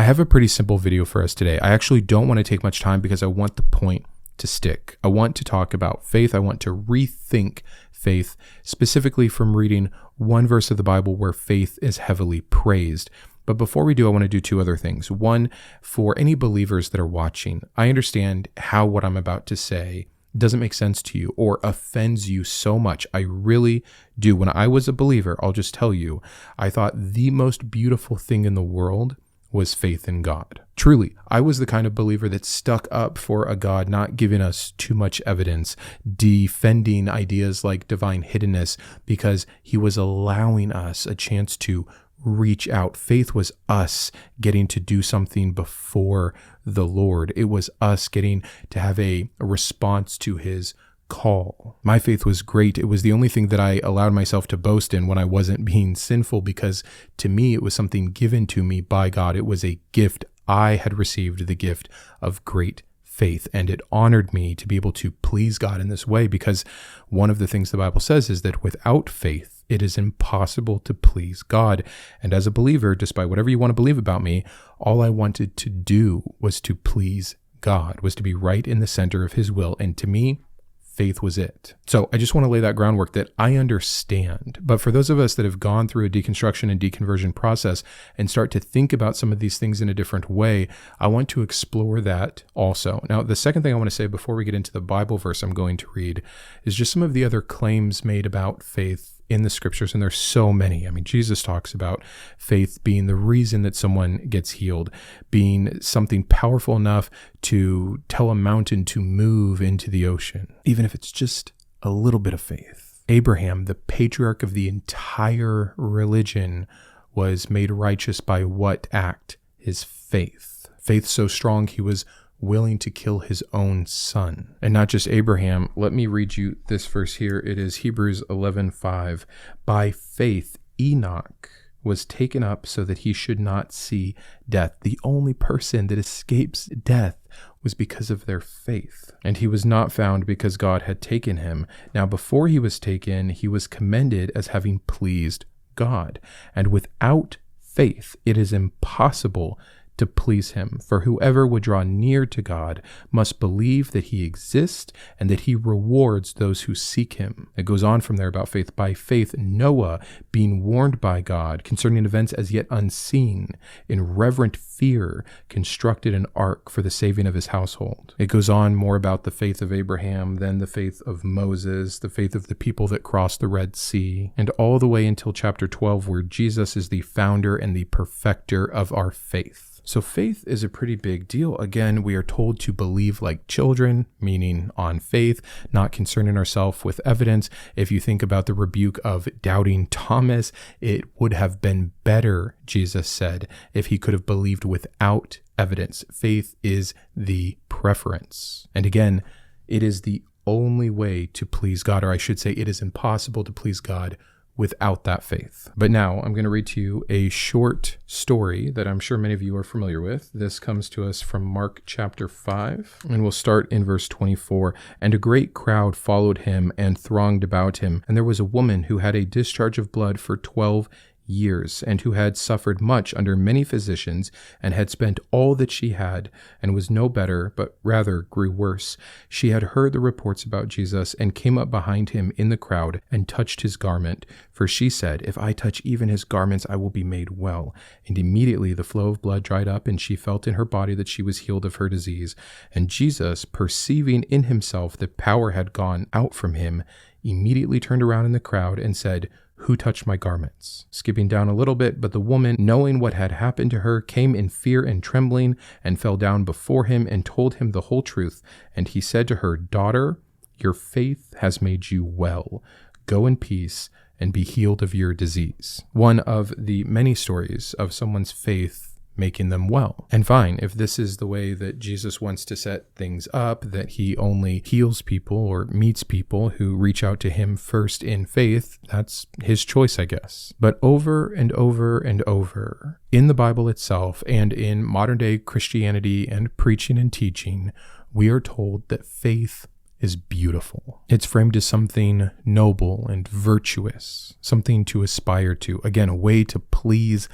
I have a pretty simple video for us today. I actually don't want to take much time because I want the point to stick. I want to talk about faith. I want to rethink faith, specifically from reading one verse of the Bible where faith is heavily praised. But before we do, I want to do two other things. One, for any believers that are watching, I understand how what I'm about to say doesn't make sense to you or offends you so much. I really do. When I was a believer, I'll just tell you, I thought the most beautiful thing in the world was faith in God. Truly, I was the kind of believer that stuck up for a God not giving us too much evidence, defending ideas like divine hiddenness because he was allowing us a chance to reach out. Faith was us getting to do something before the Lord. It was us getting to have a response to his call. My faith was great. It was the only thing that I allowed myself to boast in when I wasn't being sinful, because to me, it was something given to me by God. It was a gift. I had received the gift of great faith, and it honored me to be able to please God in this way, because one of the things the Bible says is that without faith, it is impossible to please God. And as a believer, despite whatever you want to believe about me, all I wanted to do was to please God, was to be right in the center of his will. And to me, faith was it. So I just want to lay that groundwork that I understand. But for those of us that have gone through a deconstruction and deconversion process and start to think about some of these things in a different way, I want to explore that also. Now, the second thing I want to say before we get into the Bible verse I'm going to read is just some of the other claims made about faith in the scriptures, and there's so many. I mean, Jesus talks about faith being the reason that someone gets healed, being something powerful enough to tell a mountain to move into the ocean, even if it's just a little bit of faith. Abraham, the patriarch of the entire religion, was made righteous by what act? His faith. Faith so strong he was willing to kill his own son. And not just Abraham. Let me read you this verse here. It is Hebrews 11:5. By faith, Enoch was taken up so that he should not see death. The only person that escapes death was because of their faith. And he was not found because God had taken him. Now, before he was taken, he was commended as having pleased God. And without faith, it is impossible to please him. For whoever would draw near to God must believe that he exists and that he rewards those who seek him. It goes on from there about faith. By faith, Noah, being warned by God concerning events as yet unseen, in reverent fear, constructed an ark for the saving of his household. It goes on more about the faith of Abraham, then the faith of Moses, the faith of the people that crossed the Red Sea, and all the way until chapter 12, where Jesus is the founder and the perfecter of our faith. So faith is a pretty big deal. Again, we are told to believe like children, meaning on faith, not concerning ourselves with evidence. If you think about the rebuke of doubting Thomas, it would have been better, Jesus said, if he could have believed without evidence. Faith is the preference. And again, it is the only way to please God, or I should say it is impossible to please God without that faith. But now I'm going to read to you a short story that I'm sure many of you are familiar with. This comes to us from Mark chapter 5, and we'll start in verse 24. And a great crowd followed him and thronged about him. And there was a woman who had a discharge of blood for 12 years, and who had suffered much under many physicians, and had spent all that she had, and was no better, but rather grew worse. She had heard the reports about Jesus, and came up behind him in the crowd, and touched his garment. For she said, if I touch even his garments, I will be made well. And immediately the flow of blood dried up, and she felt in her body that she was healed of her disease. And Jesus, perceiving in himself that power had gone out from him, immediately turned around in the crowd and said, who touched my garments? Skipping down a little bit, but the woman, knowing what had happened to her, came in fear and trembling, and fell down before him and told him the whole truth. And he said to her, daughter, your faith has made you well. Go in peace and be healed of your disease. One of the many stories of someone's faith making them well. And fine, if this is the way that Jesus wants to set things up, that he only heals people or meets people who reach out to him first in faith, that's his choice, I guess. But over and over and over, in the Bible itself and in modern day Christianity and preaching and teaching, we are told that faith is beautiful. It's framed as something noble and virtuous, something to aspire to. Again, a way to please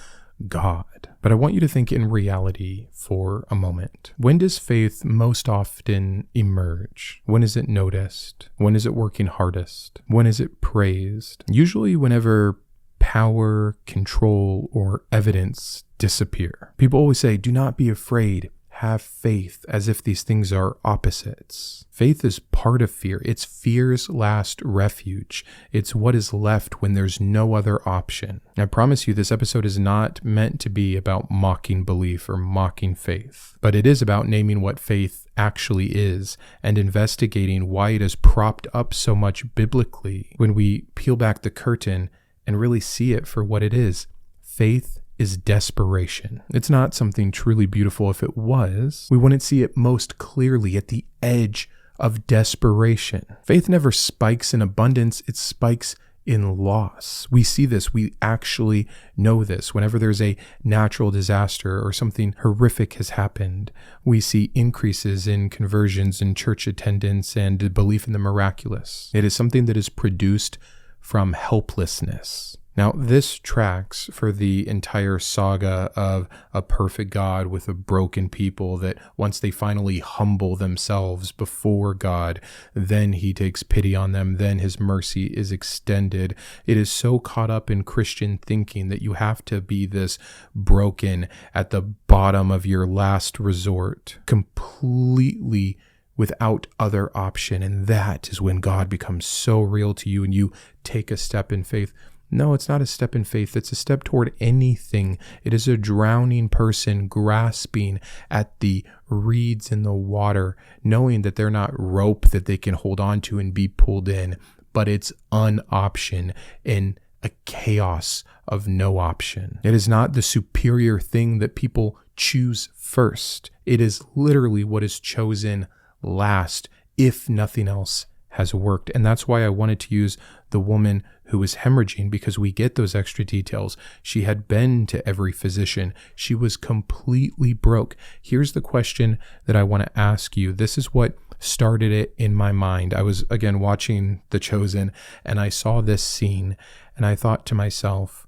God. But I want you to think in reality for a moment. When does faith most often emerge? When is it noticed? When is it working hardest? When is it praised? Usually whenever power, control, or evidence disappear. People always say, do not be afraid, have faith, as if these things are opposites. Faith is part of fear. It's fear's last refuge. It's what is left when there's no other option. I promise you, this episode is not meant to be about mocking belief or mocking faith, but it is about naming what faith actually is and investigating why it is propped up so much biblically when we peel back the curtain and really see it for what it is. Faith is desperation. It's not something truly beautiful. If it was, we wouldn't see it most clearly at the edge of desperation. Faith never spikes in abundance, it spikes in loss. We see this, we actually know this. Whenever there's a natural disaster or something horrific has happened, we see increases in conversions and church attendance and belief in the miraculous. It is something that is produced from helplessness. Now, this tracks for the entire saga of a perfect God with a broken people that once they finally humble themselves before God, then he takes pity on them, then his mercy is extended. It is so caught up in Christian thinking that you have to be this broken at the bottom of your last resort, completely without other option. And that is when God becomes so real to you and you take a step in faith. No, it's not a step in faith. It's a step toward anything. It is a drowning person grasping at the reeds in the water, knowing that they're not rope that they can hold on to and be pulled in, but it's an option in a chaos of no option. It is not the superior thing that people choose first. It is literally what is chosen last, if nothing else has worked. And that's why I wanted to use the woman who was hemorrhaging, because we get those extra details. She had been to every physician. She was completely broke. Here's the question that I want to ask you. This is what started it in my mind. I was, again, watching The Chosen, and I saw this scene, and I thought to myself,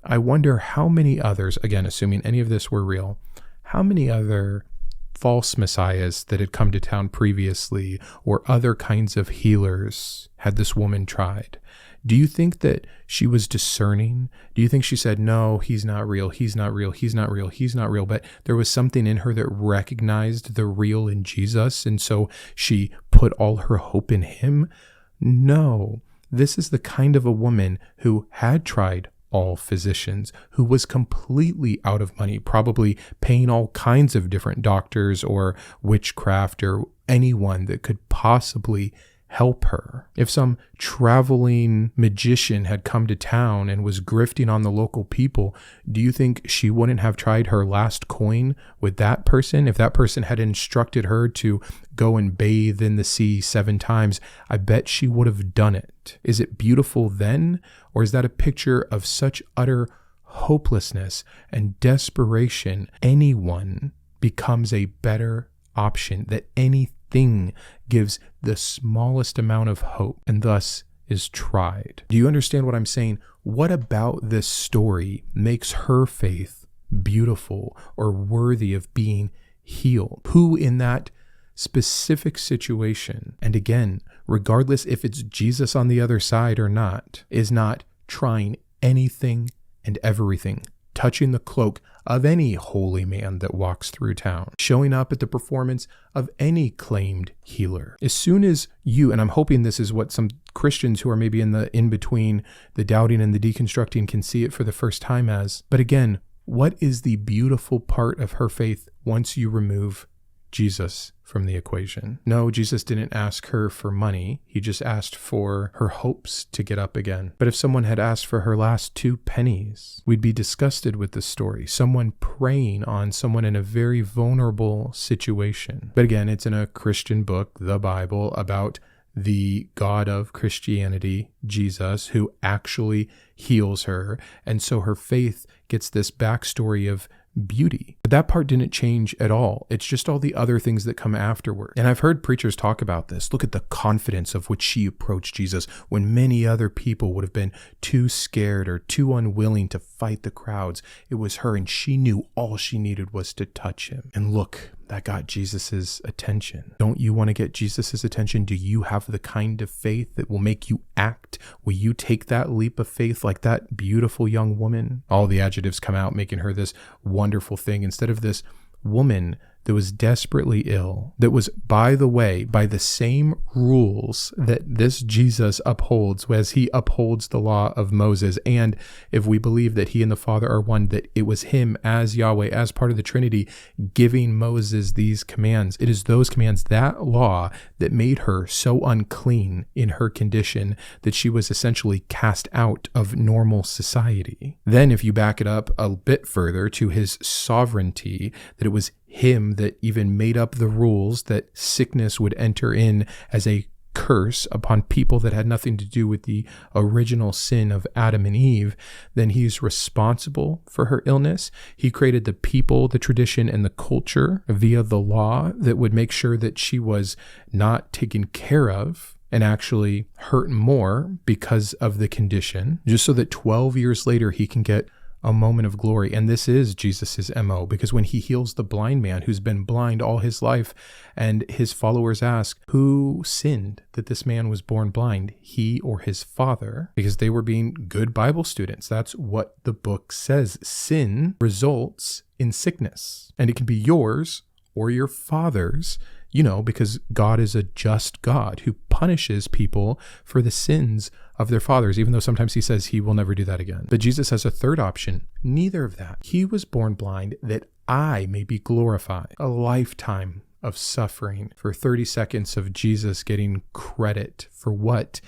I wonder how many others, again, assuming any of this were real, how many other false messiahs that had come to town previously or other kinds of healers had this woman tried? Do you think that she was discerning? Do you think she said, no, he's not real, he's not real, he's not real, he's not real, but there was something in her that recognized the real in Jesus, and so she put all her hope in him? No, this is the kind of a woman who had tried all physicians, who was completely out of money, probably paying all kinds of different doctors or witchcraft or anyone that could possibly help her. If some traveling magician had come to town and was grifting on the local people, do you think she wouldn't have tried her last coin with that person? If that person had instructed her to go and bathe in the sea 7 times, I bet she would have done it. Is it beautiful then? Or is that a picture of such utter hopelessness and desperation? Anyone becomes a better option, that anything gives the smallest amount of hope and thus is tried. Do you understand what I'm saying? What about this story makes her faith beautiful or worthy of being healed? Who in that specific situation, and again, regardless if it's Jesus on the other side or not, is not trying anything and everything, touching the cloak of any holy man that walks through town, showing up at the performance of any claimed healer? As soon as you, and I'm hoping this is what some Christians who are maybe in between the doubting and the deconstructing can see it for the first time as, but again, what is the beautiful part of her faith once you remove Jesus from the equation? No, Jesus didn't ask her for money. He just asked for her hopes to get up again. But if someone had asked for her last 2 pennies, we'd be disgusted with this story. Someone preying on someone in a very vulnerable situation. But again, it's in a Christian book, the Bible, about the God of Christianity, Jesus, who actually heals her. And so her faith gets this backstory of beauty. But that part didn't change at all. It's just all the other things that come afterward. And I've heard preachers talk about this. Look at the confidence of which she approached Jesus when many other people would have been too scared or too unwilling to fight the crowds. It was her, and she knew all she needed was to touch him. And look, that got Jesus's attention. Don't you want to get Jesus's attention? Do you have the kind of faith that will make you act? Will you take that leap of faith like that beautiful young woman? All the adjectives come out, making her this wonderful thing instead of this woman that was desperately ill, that was, by the way, by the same rules that this Jesus upholds as he upholds the law of Moses. And if we believe that he and the Father are one, that it was him as Yahweh, as part of the Trinity, giving Moses these commands. It is those commands, that law, that made her so unclean in her condition that she was essentially cast out of normal society. Then if you back it up a bit further to his sovereignty, that it was him that even made up the rules that sickness would enter in as a curse upon people that had nothing to do with the original sin of Adam and Eve, then he's responsible for her illness. He created the people, the tradition, and the culture via the law that would make sure that she was not taken care of and actually hurt more because of the condition, just so that 12 years later he can get a moment of glory. And this is Jesus's MO, because when he heals the blind man who's been blind all his life, and his followers ask, who sinned that this man was born blind, he or his father? Because they were being good Bible students. That's what the book says. Sin results in sickness, and it can be yours or your father's, because God is a just God who punishes people for the sins of their fathers, even though sometimes he says he will never do that again. But Jesus has a third option. Neither of that. He was born blind that I may be glorified. A lifetime of suffering for 30 seconds of Jesus getting credit for what?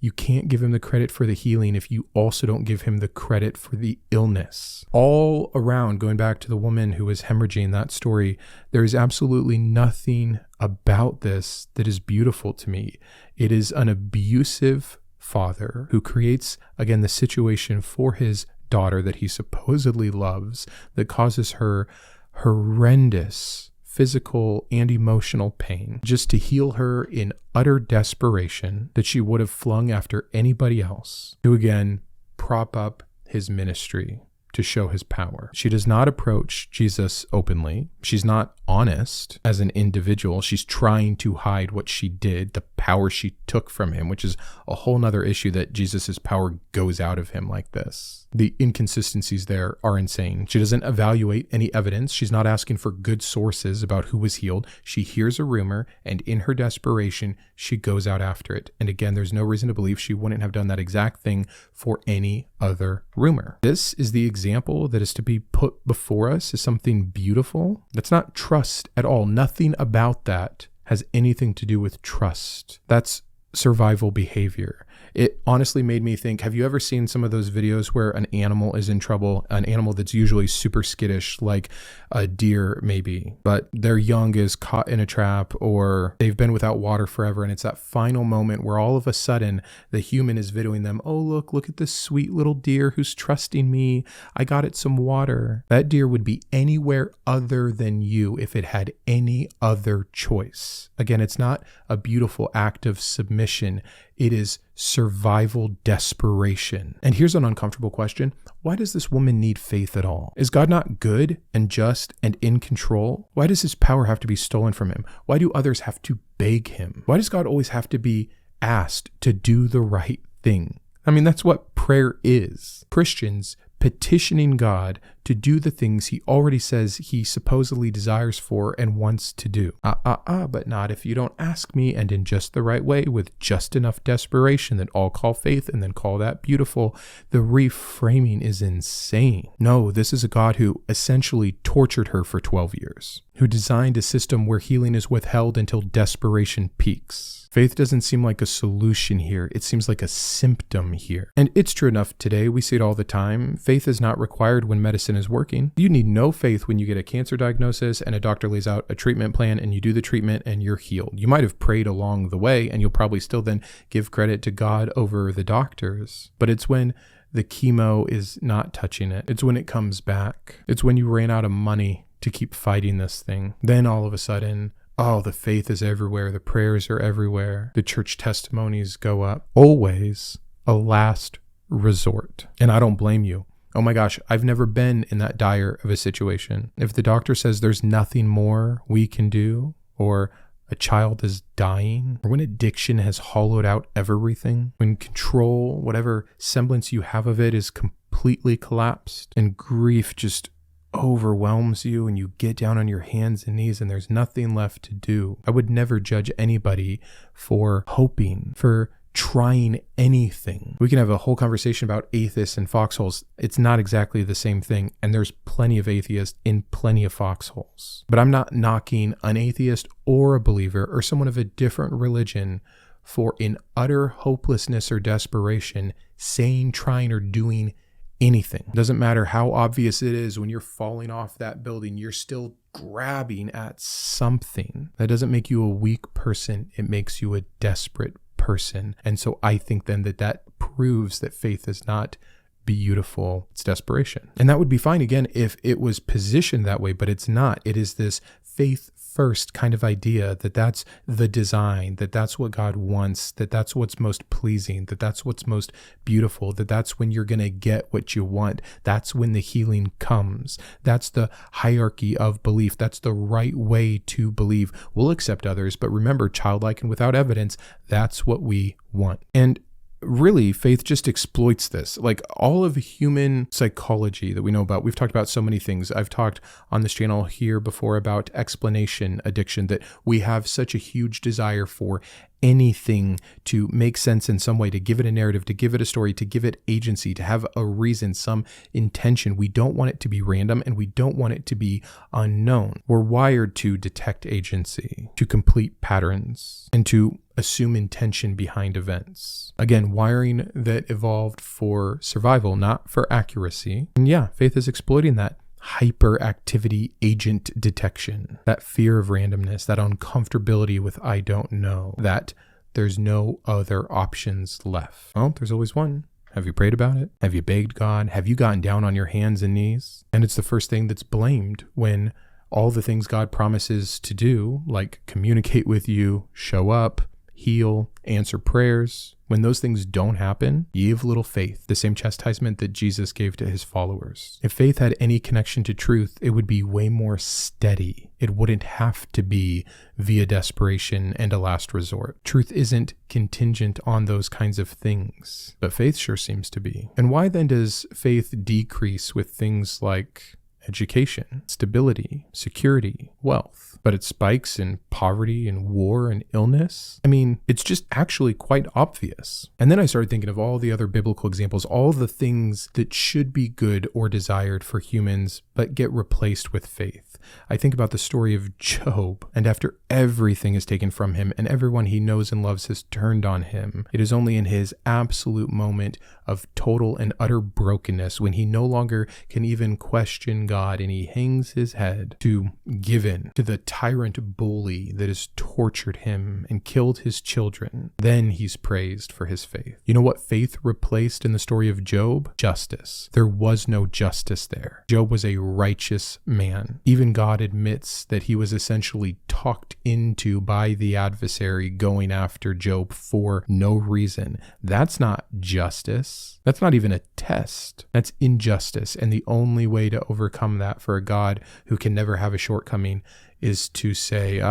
You can't give him the credit for the healing if you also don't give him the credit for the illness. All around, going back to the woman who was hemorrhaging, that story, there is absolutely nothing about this that is beautiful to me. It is an abusive father who creates, again, the situation for his daughter that he supposedly loves that causes her horrendous physical and emotional pain, just to heal her in utter desperation that she would have flung after anybody else, to again prop up his ministry to show his power. She does not approach Jesus openly. She's not honest as an individual. She's trying to hide what she did, the power she took from him, which is a whole nother issue, that Jesus's power goes out of him like this. The inconsistencies there are insane. She doesn't evaluate any evidence. She's not asking for good sources about who was healed. She hears a rumor, and in her desperation, she goes out after it. And again, there's no reason to believe she wouldn't have done that exact thing for any other rumor. This is the example that is to be put before us as something beautiful. That's not trust at all. Nothing about that has anything to do with trust. That's survival behavior. It honestly made me think, have you ever seen some of those videos where an animal is in trouble, an animal that's usually super skittish, like a deer maybe, but their young is caught in a trap, or they've been without water forever, and it's that final moment where all of a sudden the human is videoing them, oh, look at this sweet little deer who's trusting me. I got it some water. That deer would be anywhere other than you if it had any other choice. Again, it's not a beautiful act of submission. It is survival desperation. And here's an uncomfortable question. Why does this woman need faith at all? Is God not good and just and in control? Why does his power have to be stolen from him? Why do others have to beg him? Why does God always have to be asked to do the right thing? I mean, that's what prayer is. Christians petitioning God to do the things he already says he supposedly desires for and wants to do. But not if you don't ask me, and in just the right way, with just enough desperation that all call faith and then call that beautiful. The reframing is insane. No, this is a God who essentially tortured her for 12 years, who designed a system where healing is withheld until desperation peaks. Faith doesn't seem like a solution here. It seems like a symptom here. And it's true enough today. We see it all the time. Faith is not required when medicine is working. You need no faith when you get a cancer diagnosis and a doctor lays out a treatment plan and you do the treatment and you're healed. You might have prayed along the way and you'll probably still then give credit to God over the doctors. But it's when the chemo is not touching it. It's when it comes back. It's when you ran out of money to keep fighting this thing. Then all of a sudden, oh, the faith is everywhere. The prayers are everywhere. The church testimonies go up. Always a last resort. And I don't blame you. Oh my gosh, I've never been in that dire of a situation. If the doctor says there's nothing more we can do, or a child is dying, or when addiction has hollowed out everything, when control, whatever semblance you have of it, is completely collapsed, and grief just overwhelms you, and you get down on your hands and knees and there's nothing left to do. I would never judge anybody for hoping, for trying anything. We can have a whole conversation about atheists and foxholes. It's not exactly the same thing, and there's plenty of atheists in plenty of foxholes. But I'm not knocking an atheist or a believer or someone of a different religion for, in utter hopelessness or desperation, saying, trying, or doing anything. It doesn't matter how obvious it is. When you're falling off that building, you're still grabbing at something. That doesn't make you a weak person. It makes you a desperate person. And so I think then that proves that faith is not beautiful. It's desperation. And that would be fine, again, if it was positioned that way, but it's not. It is this faith first kind of idea that that's the design, that that's what God wants, that that's what's most pleasing, that that's what's most beautiful, that that's when you're going to get what you want. That's when the healing comes. That's the hierarchy of belief. That's the right way to believe. We'll accept others, but remember, childlike and without evidence, that's what we want. And really, faith just exploits this. Like all of human psychology that we know about, we've talked about so many things. I've talked on this channel here before about explanation addiction, that we have such a huge desire for anything to make sense in some way, to give it a narrative, to give it a story, to give it agency, to have a reason, some intention. We don't want it to be random, and we don't want it to be unknown. We're wired to detect agency, to complete patterns, and to assume intention behind events. Again, wiring that evolved for survival, not for accuracy. And yeah, faith is exploiting that hyperactivity agent detection, that fear of randomness, that uncomfortability with I don't know, that there's no other options left. Well, there's always one. Have you prayed about it? Have you begged God? Have you gotten down on your hands and knees? And it's the first thing that's blamed when all the things God promises to do, like communicate with you, show up, heal, answer prayers, when those things don't happen, ye of little faith, the same chastisement that Jesus gave to his followers. If faith had any connection to truth, it would be way more steady. It wouldn't have to be via desperation and a last resort. Truth isn't contingent on those kinds of things, but faith sure seems to be. And why then does faith decrease with things like education, stability, security, wealth, but it spikes in poverty and war and illness? I mean, it's just actually quite obvious. And then I started thinking of all the other biblical examples, all the things that should be good or desired for humans, but get replaced with faith. I think about the story of Job, and after everything is taken from him and everyone he knows and loves has turned on him, it is only in his absolute moment of total and utter brokenness, when he no longer can even question God and he hangs his head, to give in to the tyrant bully that has tortured him and killed his children. Then he's praised for his faith. You know what faith replaced in the story of Job? Justice. There was no justice there. Job was a righteous man. Even God admits that he was essentially talked into by the adversary going after Job for no reason. That's not justice. That's not even a test. That's injustice. And the only way to overcome that for a God who can never have a shortcoming is to say,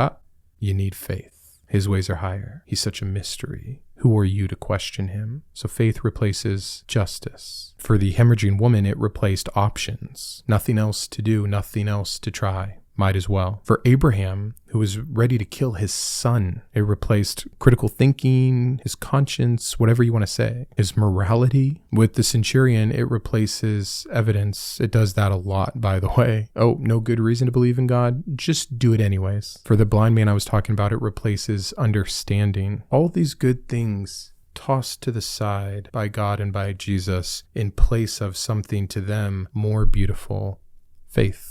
you need faith. His ways are higher. He's such a mystery. Who are you to question him? So faith replaces justice. For the hemorrhaging woman, it replaced options. Nothing else to do, nothing else to try. Might as well. For Abraham, who was ready to kill his son, it replaced critical thinking, his conscience, whatever you want to say, his morality. With the centurion, it replaces evidence. It does that a lot, by the way. Oh, no good reason to believe in God? Just do it anyways. For the blind man I was talking about, it replaces understanding. All these good things tossed to the side by God and by Jesus in place of something to them more beautiful: faith.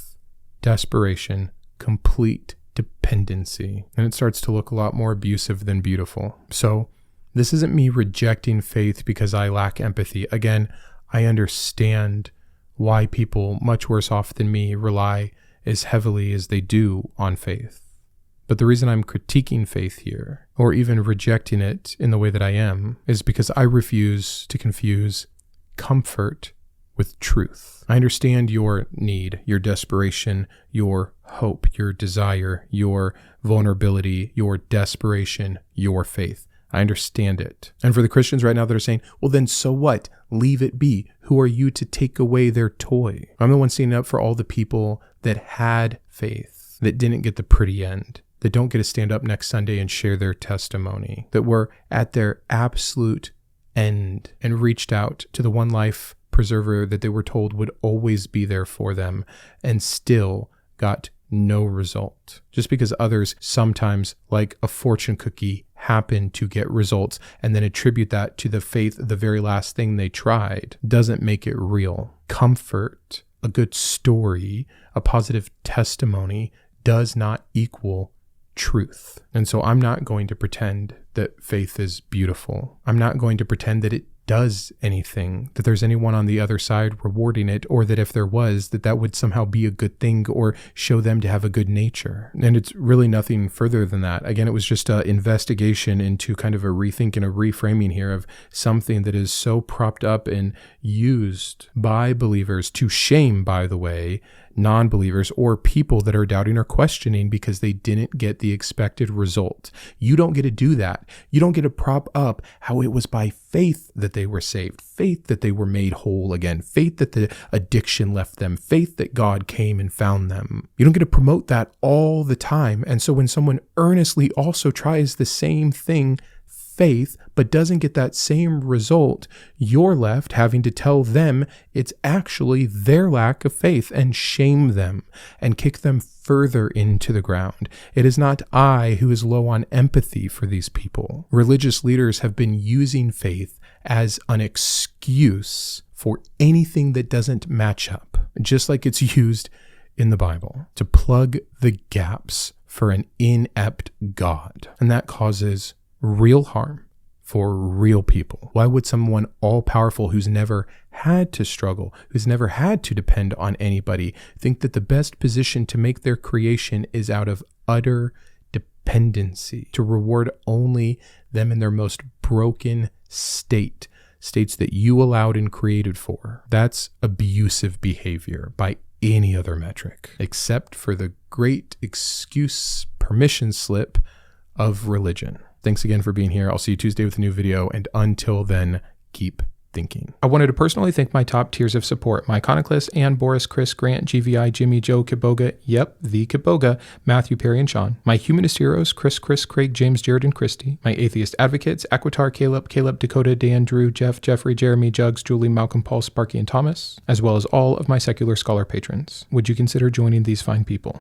Desperation, complete dependency. And it starts to look a lot more abusive than beautiful. So this isn't me rejecting faith because I lack empathy. Again, I understand why people much worse off than me rely as heavily as they do on faith. But the reason I'm critiquing faith here, or even rejecting it in the way that I am, is because I refuse to confuse comfort with truth. I understand your need, your desperation, your hope, your desire, your vulnerability, your desperation, your faith. I understand it. And for the Christians right now that are saying, well, then so what? Leave it be. Who are you to take away their toy? I'm the one standing up for all the people that had faith, that didn't get the pretty end, that don't get to stand up next Sunday and share their testimony, that were at their absolute end and reached out to the one life preserver that they were told would always be there for them and still got no result. Just because others sometimes, like a fortune cookie, happen to get results and then attribute that to the faith of the very last thing they tried doesn't make it real. Comfort, a good story, a positive testimony does not equal truth. And so I'm not going to pretend that faith is beautiful. I'm not going to pretend that it does anything, that there's anyone on the other side rewarding it, or that if there was, that would somehow be a good thing or show them to have a good nature. And it's really nothing further than that. Again, it was just an investigation into kind of a rethink and a reframing here of something that is so propped up and used by believers to shame, by the way, non-believers or people that are doubting or questioning because they didn't get the expected result. You don't get to do that. You don't get to prop up how it was by faith that they were saved, faith that they were made whole again, faith that the addiction left them, faith that God came and found them. You don't get to promote that all the time. And so when someone earnestly also tries the same thing, faith, but doesn't get that same result, you're left having to tell them it's actually their lack of faith and shame them and kick them further into the ground. It is not I who is low on empathy for these people. Religious leaders have been using faith as an excuse for anything that doesn't match up, just like it's used in the Bible to plug the gaps for an inept God. And that causes real harm for real people. Why would someone all-powerful who's never had to struggle, who's never had to depend on anybody, think that the best position to make their creation is out of utter dependency, to reward only them in their most broken states that you allowed and created for? That's abusive behavior by any other metric, except for the great excuse permission slip of religion. Thanks again for being here. I'll see you Tuesday with a new video. And until then, keep thinking. I wanted to personally thank my top tiers of support: my Iconoclast, Ann, Boris, Chris, Grant, GVI, Jimmy, Joe, Kitboga, yep, the Kitboga, Matthew, Perry, and Shawn. My Humanist heroes: Chris, Craig, James, Jarrod, and Kristi. My Atheist advocates: Aquitar, Caleb, Dakota, Dan, Drew, Jeff, Jeffrey, Jeremy, Jugs, Julie, Malcolm, Paul, Sparky, and Thomas, as well as all of my secular scholar patrons. Would you consider joining these fine people?